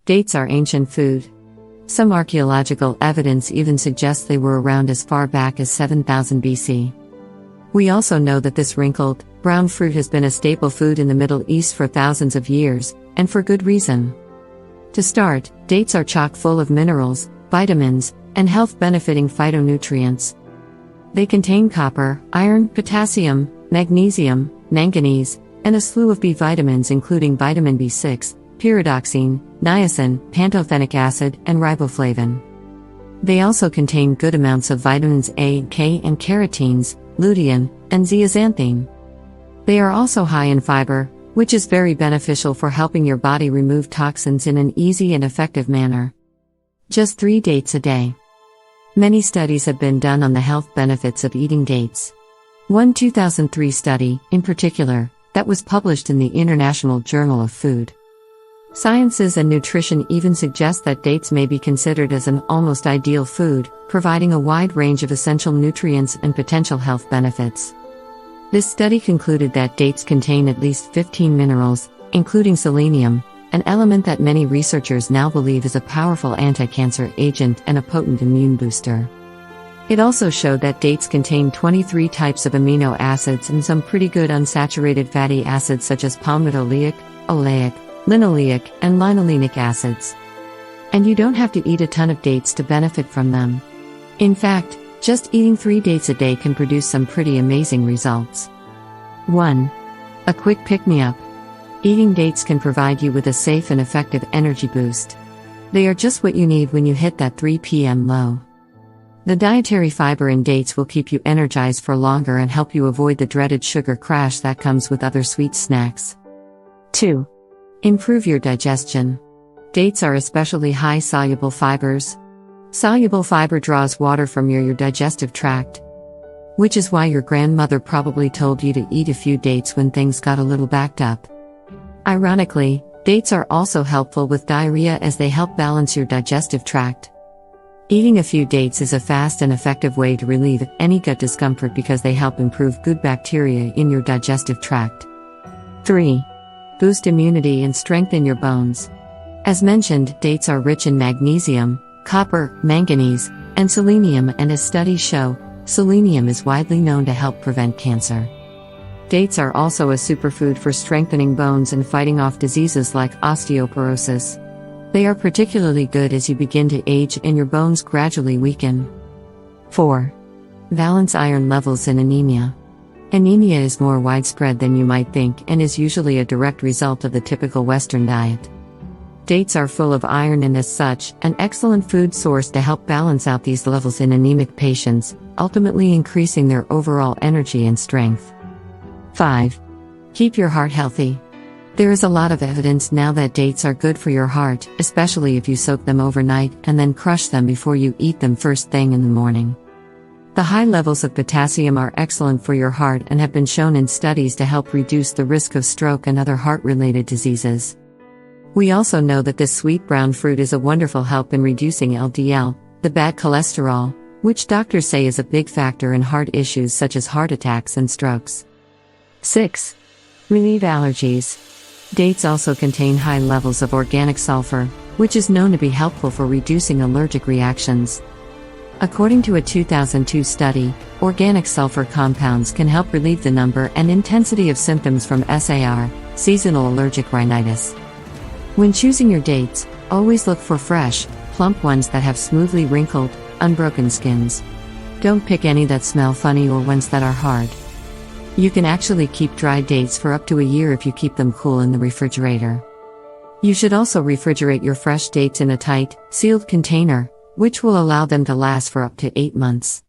Dates are ancient food. Some archaeological evidence even suggests they were around as far back as 7000 BC. We also know that this wrinkled, brown fruit has been a staple food in the Middle East for thousands of years, and for good reason. To start, dates are chock full of minerals, vitamins, and health-benefiting phytonutrients. They contain copper, iron, potassium, magnesium, manganese, and a slew of B vitamins including vitamin B6, pyridoxine, niacin, pantothenic acid, and riboflavin. They also contain good amounts of vitamins A and K and carotenes, lutein, and zeaxanthin. They are also high in fiber, which is very beneficial for helping your body remove toxins in an easy and effective manner. Just 3 dates a day. Many studies have been done on the health benefits of eating dates. One 2003 study, in particular, that was published in the International Journal of Food Sciences and Nutrition even suggests that dates may be considered as an almost ideal food, providing a wide range of essential nutrients and potential health benefits. This study concluded that dates contain at least 15 minerals, including selenium, an element that many researchers now believe is a powerful anti-cancer agent and a potent immune booster. It also showed that dates contain 23 types of amino acids and some pretty good unsaturated fatty acids such as palmitoleic, oleic, linoleic, and linolenic acids. And you don't have to eat a ton of dates to benefit from them. In fact, just eating 3 dates a day can produce some pretty amazing results. 1. A quick pick-me-up. Eating dates can provide you with a safe and effective energy boost. They are just what you need when you hit that 3 p.m. low. The dietary fiber in dates will keep you energized for longer and help you avoid the dreaded sugar crash that comes with other sweet snacks. 2. Improve your digestion. Dates are especially high soluble fibers. Soluble fiber draws water from your digestive tract, which is why your grandmother probably told you to eat a few dates when things got a little backed up. Ironically, dates are also helpful with diarrhea as they help balance your digestive tract. Eating a few dates is a fast and effective way to relieve any gut discomfort because they help improve good bacteria in your digestive tract. 3. Boost immunity and strengthen your bones. As mentioned, dates are rich in magnesium, copper, manganese, and selenium, and as studies show, selenium is widely known to help prevent cancer. Dates are also a superfood for strengthening bones and fighting off diseases like osteoporosis. They are particularly good as you begin to age and your bones gradually weaken. 4. Balance iron levels in anemia. Anemia is more widespread than you might think and is usually a direct result of the typical Western diet. Dates are full of iron and as such, an excellent food source to help balance out these levels in anemic patients, ultimately increasing their overall energy and strength. 5. Keep your heart healthy. There is a lot of evidence now that dates are good for your heart, especially if you soak them overnight and then crush them before you eat them first thing in the morning. The high levels of potassium are excellent for your heart and have been shown in studies to help reduce the risk of stroke and other heart-related diseases. We also know that this sweet brown fruit is a wonderful help in reducing LDL, the bad cholesterol, which doctors say is a big factor in heart issues such as heart attacks and strokes. 6. Relieve allergies. Dates also contain high levels of organic sulfur, which is known to be helpful for reducing allergic reactions. According to a 2002 study, organic sulfur compounds can help relieve the number and intensity of symptoms from SAR, seasonal allergic rhinitis. When choosing your dates, always look for fresh, plump ones that have smoothly wrinkled, unbroken skins. Don't pick any that smell funny or ones that are hard. You can actually keep dried dates for up to a year if you keep them cool in the refrigerator. You should also refrigerate your fresh dates in a tight, sealed container, which will allow them to last for up to 8 months.